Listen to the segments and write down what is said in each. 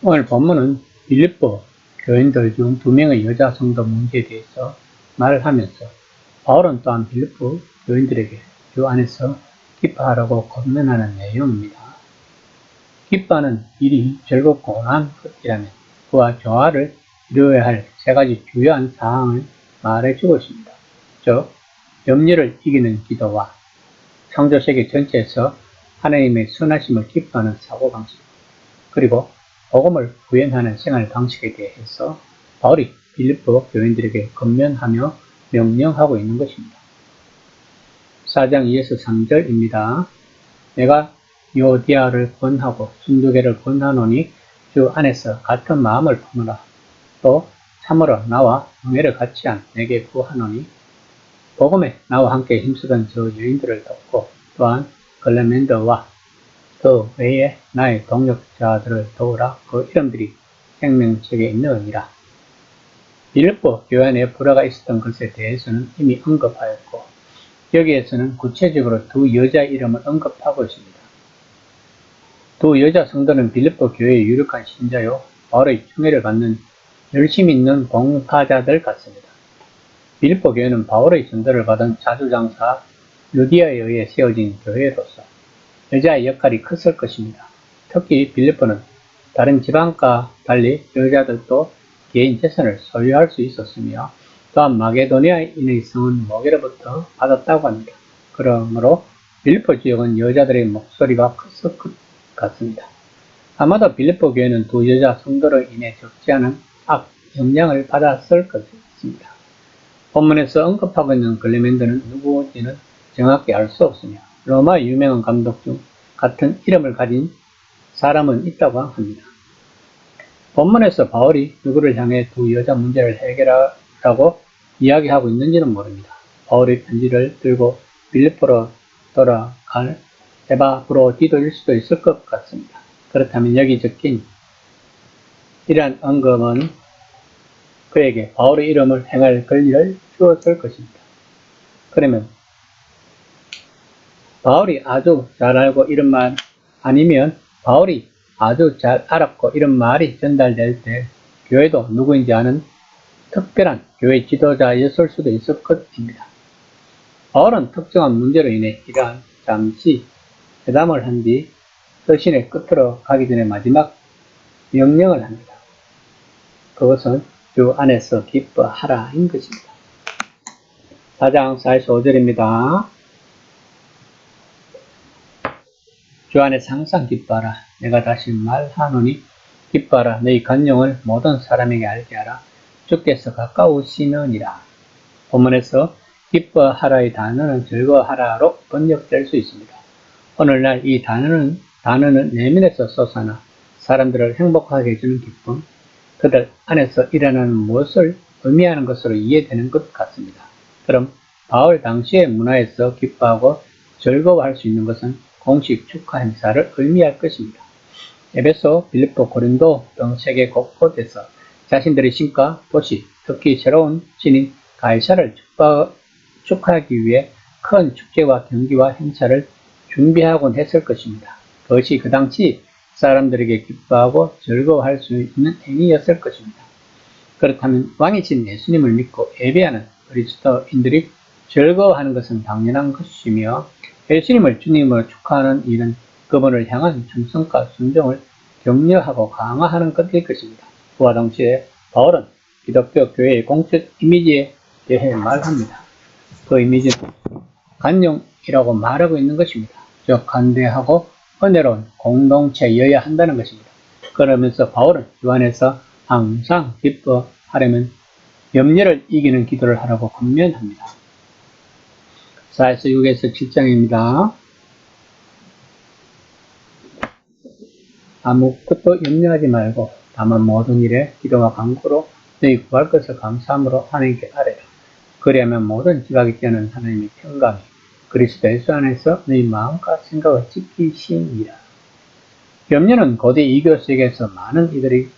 오늘 본문은 빌립보 교인들 중 2명의 여자 성도 문제에 대해서 말을 하면서 바울은 또한 빌립보 교인들에게 주 안에서 기뻐하라고 권면하는 내용입니다. 기뻐하는 일이 즐겁고 고난한 것이라면 그와 조화를 이루어야 할 3가지 주요한 사항을 말해주고 있습니다. 즉, 염려를 이기는 기도와 창조세계 전체에서 하나님의 선하심을 기뻐하는 사고방식, 그리고 복음을 구현하는 생활 방식에 대해서 바울이 빌립보 교인들에게 권면하며 명령하고 있는 것입니다. 4장 2에서 3절입니다. 내가 유오디아를 권하고 순두개를 권하노니 주 안에서 같은 마음을 품으라. 또 참으로 나와 명예를 같이 한 내게 구하노니 복음에 나와 함께 힘쓰던 저 여인들을 돕고 또한 글레멘더와 그 외에 나의 동역자들을 도우라. 그 이름들이 생명책에 있느니라. 빌립보 교회 안에 불화가 있었던 것에 대해서는 이미 언급하였고 여기에서는 구체적으로 2 여자 이름을 언급하고 있습니다. 2 여자 성도는 빌립보 교회의 유력한 신자요 바울의 총애를 받는 열심 있는 봉사자들 같습니다. 빌립보 교회는 바울의 전도를 받은 자주장사 루디아에 의해 세워진 교회로서 여자의 역할이 컸을 것입니다. 특히 빌립보는 다른 지방과 달리 여자들도 개인 재산을 소유할 수 있었으며 또한 마게도니아인의 성은 모계로부터 받았다고 합니다. 그러므로 빌립보 지역은 여자들의 목소리가 컸을 것 같습니다. 아마도 빌립보 교회는 2 여자 성도로 인해 적지 않은 악 영향을 받았을 것입니다. 본문에서 언급하고 있는 글레멘드는 누구인지는 정확히 알 수 없으며 로마의 유명한 감독 중 같은 이름을 가진 사람은 있다고 합니다. 본문에서 바울이 누구를 향해 2 여자 문제를 해결하라고 이야기하고 있는지는 모릅니다. 바울의 편지를 들고 빌립보로 돌아갈 에바브로디도일 수도 있을 것 같습니다. 그렇다면 여기 적힌 이러한 언급은 그에게 바울의 이름을 행할 권리를 주었을 것입니다. 그러면 바울이 아주 잘 알고 이런 말 아니면 바울이 아주 잘 알았고 이런 말이 전달될 때 교회도 누구인지 아는 특별한 교회 지도자였을 수도 있을 것입니다. 바울은 특정한 문제로 인해 이러한 잠시 회담을 한 뒤 서신의 끝으로 가기 전에 마지막 명령을 합니다. 그것은 주 안에서 기뻐하라 인 것입니다. 4장 45절입니다. 주 안에서 항상 기뻐하라. 내가 다시 말하노니 기뻐하라. 너희 간용을 모든 사람에게 알게 하라. 주께서 가까우시느니라. 본문에서 기뻐하라의 단어는 즐거워하라로 번역될 수 있습니다. 오늘날 이 단어는 내면에서 솟아나 사람들을 행복하게 해주는 기쁨, 그들 안에서 일어나는 무엇을 의미하는 것으로 이해되는 것 같습니다. 그럼 바울 당시의 문화에서 기뻐하고 즐거워할 수 있는 것은 공식 축하 행사를 의미할 것입니다. 에베소, 빌립보, 고린도 등 세계 곳곳에서 자신들의 신과 도시, 특히 새로운 신인 가이사를 축하하기 위해 큰 축제와 경기와 행사를 준비하곤 했을 것입니다. 그것이 그 당시 사람들에게 기뻐하고 즐거워할 수 있는 행위였을 것입니다. 그렇다면 왕이신 예수님을 믿고 예배하는 그리스도인들이 즐거워하는 것은 당연한 것이며 예수님을 주님으로 축하하는 일은 그분을 향한 충성과 순종을 격려하고 강화하는 것일 것입니다. 그와 동시에 바울은 기독교 교회의 공적 이미지에 대해 말합니다. 그 이미지는 간용이라고 말하고 있는 것입니다. 즉 간대하고 은혜로운 공동체여야 한다는 것입니다. 그러면서 바울은 주 안에서 항상 기뻐하려면 염려를 이기는 기도를 하라고 권면합니다. 4에서 6에서 7장입니다. 아무것도 염려하지 말고 다만 모든 일에 기도와 간구로 너희 구할 것을 감사함으로 하나님께 아뢰라. 그리하면 모든 지각이 뛰어난 하나님의 평강이 그리스도 예수 안에서 너희 마음과 생각을 지키시니라. 염려는 고대 이교 세계에서 많은 이들의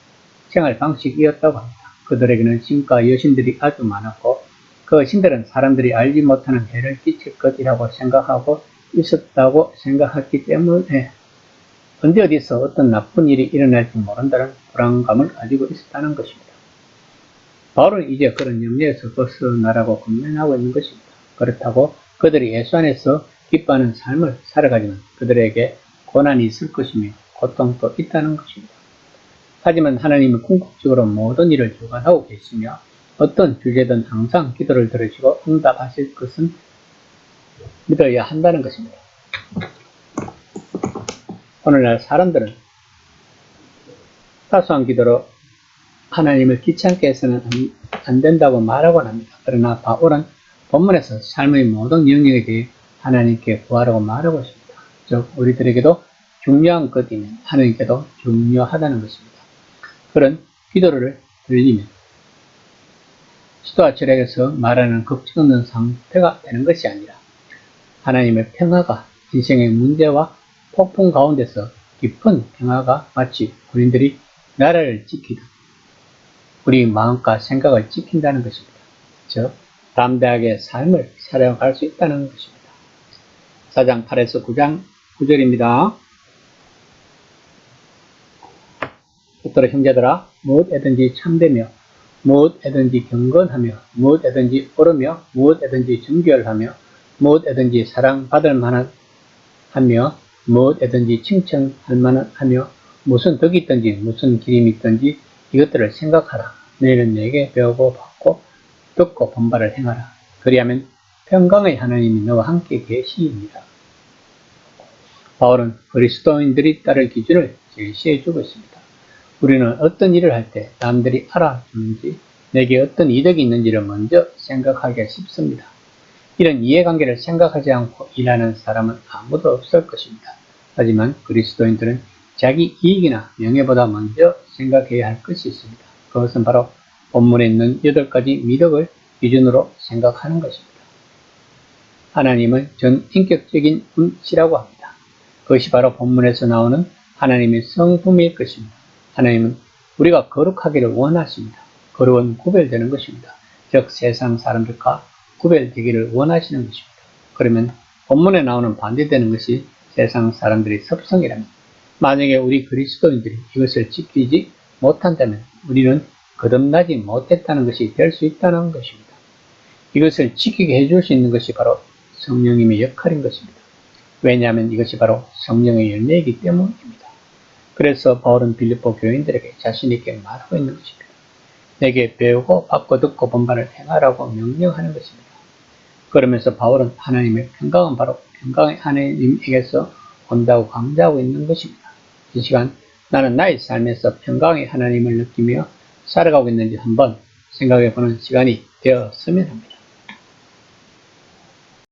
생활 방식이었다고 합니다. 그들에게는 신과 여신들이 아주 많았고 그 신들은 사람들이 알지 못하는 해를 끼칠 것이라고 생각하고 있었다고 생각했기 때문에 언제 어디서 어떤 나쁜 일이 일어날지 모른다는 불안감을 가지고 있었다는 것입니다. 바울은 이제 그런 염려에서 벗어나라고 권면하고 있는 것입니다. 그렇다고 그들이 예수 안에서 기뻐하는 삶을 살아가지만 그들에게 고난이 있을 것이며 고통도 있다는 것입니다. 하지만 하나님은 궁극적으로 모든 일을 주관하고 계시며 어떤 주제든 항상 기도를 들으시고 응답하실 것은 믿어야 한다는 것입니다. 오늘날 사람들은 사소한 기도로 하나님을 귀찮게 해서는 안 된다고 말하곤 합니다. 그러나 바울은 본문에서 삶의 모든 영역에 대해 하나님께 구하라고 말하고 있습니다. 즉 우리들에게도 중요한 것이면 하나님께도 중요하다는 것입니다. 그런 기도를 들리면 시도와 절약에서 말하는 걱정 없는 상태가 되는 것이 아니라 하나님의 평화가 인생의 문제와 폭풍 가운데서 깊은 평화가 마치 군인들이 나라를 지키듯 우리 마음과 생각을 지킨다는 것입니다. 즉 담대하게 삶을 살아갈 수 있다는 것입니다. 4장 8에서 9장 9절입니다. 듣도록 형제들아 무엇에든지 참되며 무엇에든지 경건하며 무엇에든지 옳으며 무엇에든지 정결하며 무엇에든지 사랑받을 만하며 무엇에든지 칭찬할 만하며 무슨 덕이 있든지 무슨 기림이 있든지 이것들을 생각하라. 너희는 내게 배우고 받고 듣고 본바를 행하라. 그리하면 평강의 하나님이 너와 함께 계시니라. 바울은 그리스도인들이 따를 기준을 제시해 주고 있습니다. 우리는 어떤 일을 할 때 남들이 알아주는지 내게 어떤 이득이 있는지를 먼저 생각하기가 쉽습니다. 이런 이해관계를 생각하지 않고 일하는 사람은 아무도 없을 것입니다. 하지만 그리스도인들은 자기 이익이나 명예보다 먼저 생각해야 할 것이 있습니다. 그것은 바로 본문에 있는 8가지 미덕을 기준으로 생각하는 것입니다. 하나님은 전인격적인 분이라고 합니다. 그것이 바로 본문에서 나오는 하나님의 성품일 것입니다. 하나님은 우리가 거룩하기를 원하십니다. 거룩은 구별되는 것입니다. 즉 세상 사람들과 구별되기를 원하시는 것입니다. 그러면 본문에 나오는 반대되는 것이 세상 사람들의 섭성이라면 만약에 우리 그리스도인들이 이것을 지키지 못한다면 우리는 거듭나지 못했다는 것이 될 수 있다는 것입니다. 이것을 지키게 해줄 수 있는 것이 바로 성령님의 역할인 것입니다. 왜냐하면 이것이 바로 성령의 열매이기 때문입니다. 그래서 바울은 빌립보 교인들에게 자신 있게 말하고 있는 것입니다. 내게 배우고 받고 듣고 본바를 행하라고 명령하는 것입니다. 그러면서 바울은 하나님의 평강은 바로 평강의 하나님에게서 온다고 강조하고 있는 것입니다. 이 시간 나는 나의 삶에서 평강의 하나님을 느끼며 살아가고 있는지 한번 생각해 보는 시간이 되었으면 합니다.